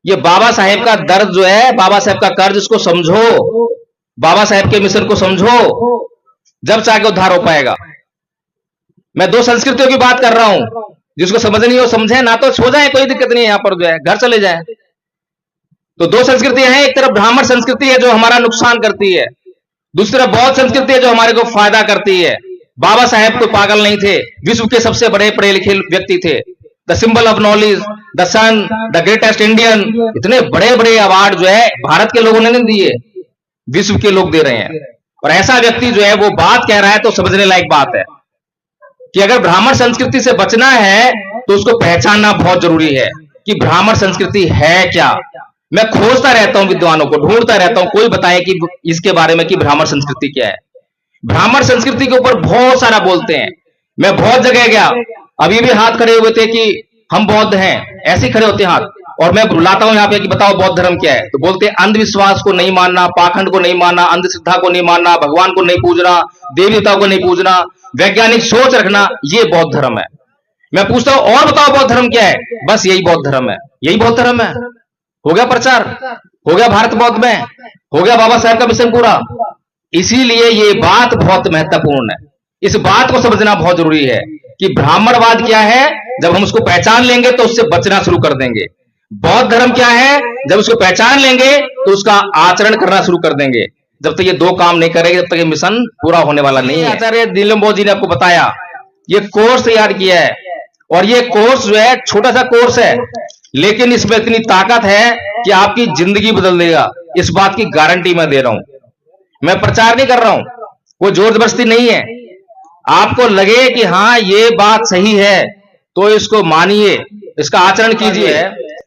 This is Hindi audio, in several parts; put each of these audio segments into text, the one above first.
ये बाबा साहेब का दर्द जो है, बाबा साहेब का कर्ज, इसको समझो, बाबा साहेब के मिशन को समझो, जब चाहे उद्धार हो पाएगा। मैं दो संस्कृतियों की बात कर रहा हूं, जिसको समझनी हो समझे, ना तो सो जाए, कोई दिक्कत नहीं है, यहां पर जो है घर चले जाए। तो दो संस्कृतियां हैं, एक तरफ ब्राह्मण संस्कृति है जो हमारा नुकसान करती है, दूसरी तरफ बौद्ध संस्कृति है जो हमारे को फायदा करती है। बाबा साहेब कोई पागल नहीं थे, विश्व के सबसे बड़े पढ़े लिखे व्यक्ति थे, the symbol of knowledge, the sun, the greatest Indian. इतने बड़े बड़े अवार्ड जो है भारत के लोगों ने नहीं दिए, विश्व के लोग दे रहे हैं। और ऐसा व्यक्ति जो है वो बात कह रहा है तो समझने लायक बात है कि अगर ब्राह्मण संस्कृति से बचना है तो उसको पहचानना बहुत जरूरी है कि ब्राह्मण संस्कृति है क्या। मैं खोजता रहता हूं, विद्वानों को ढूंढता रहता हूं, कोई बताए कि इसके बारे में कि ब्राह्मण संस्कृति क्या है। ब्राह्मण संस्कृति के ऊपर बहुत सारा बोलते हैं, मैं बहुत जगह गया, अभी भी हाथ खड़े हुए थे कि हम बौद्ध हैं, ऐसे खड़े होते हाथ, और मैं बुलाता हूं यहाँ पे कि बताओ बौद्ध धर्म क्या है, तो बोलते हैं अंधविश्वास को नहीं मानना, पाखंड को नहीं मानना, अंधश्रद्धा को नहीं मानना, भगवान को नहीं पूजना, देवी देवताओं को नहीं पूजना, वैज्ञानिक सोच रखना, ये बौद्ध धर्म है। मैं पूछता हूं और बताओ बौद्ध धर्म क्या है, बस यही बौद्ध धर्म है, यही बौद्ध धर्म है। हो गया प्रचार, हो गया भारत बौद्ध में, हो गया बाबा साहेब का मिशन पूरा। इसीलिए ये बात बहुत महत्वपूर्ण है, इस बात को समझना बहुत जरूरी है कि ब्राह्मणवाद क्या है। जब हम उसको पहचान लेंगे तो उससे बचना शुरू कर देंगे। बौद्ध धर्म क्या है, जब उसको पहचान लेंगे तो उसका आचरण करना शुरू कर देंगे। जब तक ये दो काम नहीं करेंगे तब तक ये मिशन पूरा होने वाला नहीं है। आचार्य नीलम जी ने आपको बताया, ये कोर्स तैयार किया है, और ये कोर्स जो है छोटा सा कोर्स है, लेकिन इसमें इतनी ताकत है कि आपकी जिंदगी बदल देगा, इस बात की गारंटी मैं दे रहा हूं। मैं प्रचार नहीं कर रहा हूं, कोई जोर जबरदस्ती नहीं है। आपको लगे कि हाँ ये बात सही है तो इसको मानिए, इसका आचरण कीजिए,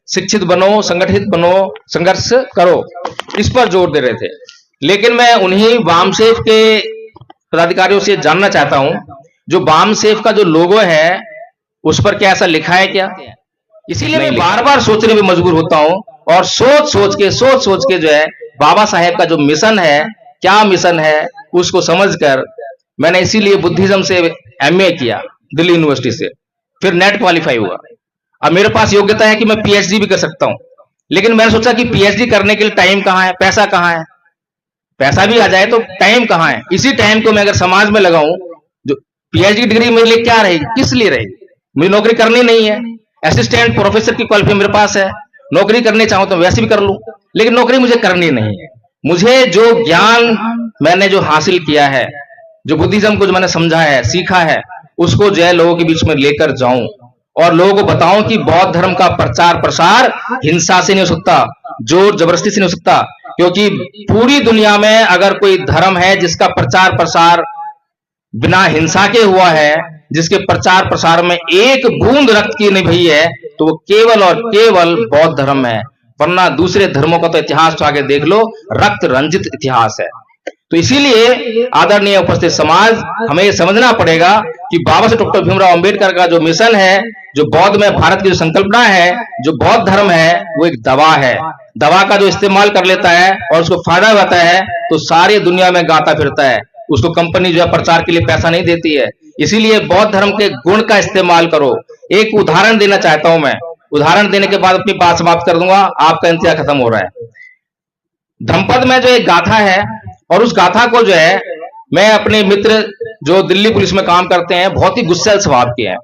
शिक्षित बनो, संगठित बनो, संघर्ष करो, इस पर जोर दे रहे थे। लेकिन मैं उन्हीं वामसेफ के पदाधिकारियों से जानना चाहता हूं, जो वामसेफ का जो लोगो है उस पर क्या ऐसा लिखा है क्या? इसीलिए मैं बार बार सोचने में मजबूर होता हूं, और सोच सोच के जो है बाबा साहेब का जो मिशन है, क्या मिशन है, उसको समझकर मैंने इसीलिए बुद्धिज्म से एमए किया दिल्ली यूनिवर्सिटी से, फिर नेट क्वालिफाई हुआ। अब मेरे पास योग्यता है कि मैं पीएचडी भी कर सकता हूं, लेकिन मैंने सोचा कि पीएचडी करने के लिए टाइम कहां है, पैसा कहां है, पैसा भी आ जाए तो टाइम कहां है। इसी टाइम को मैं अगर समाज में लगाऊं, जो पीएचडी डिग्री मेरे लिए क्या रहेगी, किस लिए रहेगी, मुझे नौकरी करनी नहीं है, असिस्टेंट प्रोफेसर की क्वालिफिकेशन मेरे पास है, नौकरी करनी चाहूं तो वैसे भी कर लूं, लेकिन नौकरी मुझे करनी नहीं है। मुझे जो ज्ञान मैंने जो हासिल किया है, जो बुद्धिज्म को जो मैंने समझा है, सीखा है, उसको जो है लोगों के बीच में लेकर जाऊं और लोगों को बताऊं कि बौद्ध धर्म का प्रचार प्रसार हिंसा से नहीं हो सकता, जोर जबरदस्ती से नहीं हो सकता। क्योंकि पूरी दुनिया में अगर कोई धर्म है जिसका प्रचार प्रसार बिना हिंसा के हुआ है, जिसके प्रचार प्रसार में एक बूंद रक्त की नहीं बही है, तो वो केवल और केवल बौद्ध धर्म है। वरना दूसरे धर्मों का तो इतिहास तो आगे देख लो, रक्त रंजित इतिहास है। तो इसीलिए आदरणीय उपस्थित समाज, हमें यह समझना पड़ेगा कि बाबा साहेब डॉक्टर भीमराव अंबेडकर का जो मिशन है, जो बौद्ध में भारत की जो संकल्पना है, जो बौद्ध धर्म है, वो एक दवा है। दवा का जो इस्तेमाल कर लेता है और उसको फायदा होता है तो सारी दुनिया में गाता फिरता है, उसको कंपनी जो है प्रचार के लिए पैसा नहीं देती है। इसीलिए बौद्ध धर्म के गुण का इस्तेमाल करो। एक उदाहरण देना चाहता हूं मैं, उदाहरण देने के बाद अपनी बात समाप्त कर दूंगा, आपका इंतजार खत्म हो रहा है। धम्पद में जो एक गाथा है, और उस गाथा को जो है मैं अपने मित्र जो दिल्ली पुलिस में काम करते हैं, बहुत ही गुस्सैल स्वभाव के हैं,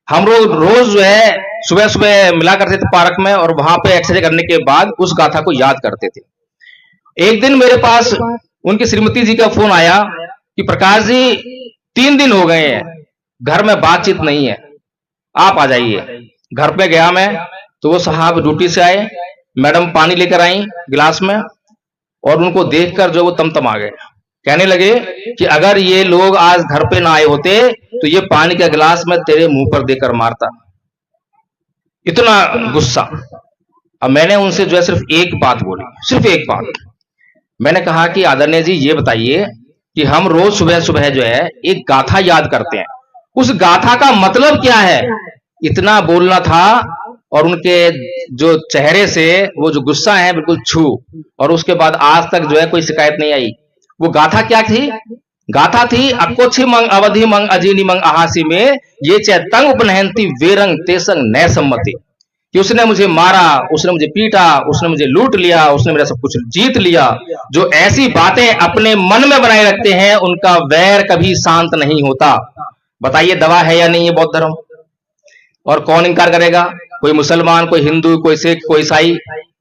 हम लोग रोज जो है सुबह सुबह मिला करते थे पार्क में, और वहां पे एक्सरसाइज करने के बाद उस गाथा को याद करते थे। एक दिन मेरे पास उनकी श्रीमती जी का फोन आया कि प्रकाश जी 3 दिन हो गए हैं, घर में बातचीत नहीं है, आप आ जाइए। घर पे गया मैं, तो वो साहब ड्यूटी से आए, मैडम पानी लेकर आई गिलास में, और उनको देखकर जो वो तमतम आ गए, कहने लगे कि अगर ये लोग आज घर पे ना आए होते तो ये पानी का गिलास मैं तेरे मुंह पर देकर मारता। इतना गुस्सा। अब मैंने उनसे जो है सिर्फ एक बात बोली, सिर्फ एक बात। मैंने कहा कि आदरणीय जी ये बताइए कि हम रोज सुबह सुबह जो है एक गाथा याद करते हैं, उस गाथा का मतलब क्या है? इतना बोलना था, और उनके जो चेहरे से वो जो गुस्सा है बिल्कुल छू, और उसके बाद आज तक जो है कोई शिकायत नहीं आई। वो गाथा क्या थी? गाथा थी अकोछि मंग अवधि मंग अजीनी मंग आहासी में ये चैतंग उपनहंती वेरंग तेसंग नय सम्मति, कि उसने मुझे मारा, उसने मुझे पीटा, उसने मुझे लूट लिया, उसने मेरा सब कुछ जीत लिया। जो ऐसी बातें अपने मन में बनाए रखते हैं उनका वैर कभी शांत नहीं होता। बताइए दवा है या नहीं ये बौद्ध धर्म? और कौन इनकार करेगा? कोई मुसलमान, कोई हिंदू, कोई सिख, कोई ईसाई,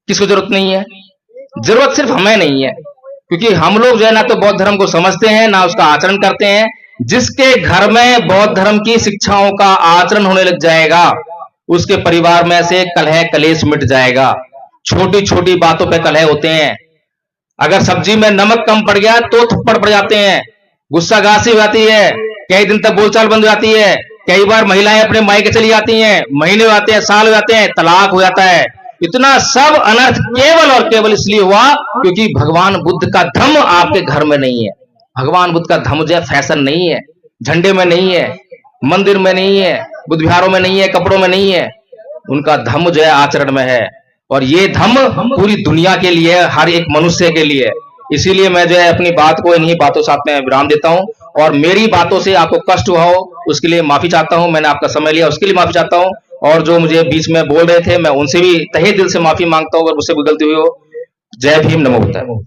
किसको जरूरत नहीं है? जरूरत सिर्फ हमें नहीं है, क्योंकि हम लोग जो है ना तो बौद्ध धर्म को समझते हैं ना उसका आचरण करते हैं। जिसके घर में बौद्ध धर्म की शिक्षाओं का आचरण होने लग जाएगा उसके परिवार में से कलह कलेश मिट जाएगा। छोटी छोटी बातों पे कलह होते हैं। अगर सब्जी में नमक कम पड़ गया तो थप्पड़ पड़ जाते हैं, गुस्सा गासी हो जाती है, कई दिन तक बोलचाल बंद हो जाती है। कई बार महिलाएं अपने मायके चली जाती हैं, महीने हो जाते हैं, साल हो जाते हैं, तलाक हो जाता है। इतना सब अनर्थ केवल और केवल इसलिए हुआ क्योंकि भगवान बुद्ध का धम्म आपके घर में नहीं है। भगवान बुद्ध का धम्म जो है फैशन नहीं है, झंडे में नहीं है, मंदिर में नहीं है, बुद्ध विहारों में नहीं है, कपड़ों में नहीं है। उनका धम्म जो है आचरण में है, और ये धम्म पूरी दुनिया के लिए, हर एक मनुष्य के लिए। इसीलिए मैं जो है अपनी बात को इन्हीं बातों साथ में विराम देता हूं, और मेरी बातों से आपको कष्ट हुआ हो उसके लिए माफी चाहता हूं। मैंने आपका समय लिया उसके लिए माफी चाहता हूं, और जो मुझे बीच में बोल रहे थे मैं उनसे भी तहे दिल से माफी मांगता हूं अगर मुझसे कोई गलती हुई हो। जय भीम, नमो बुद्धाय।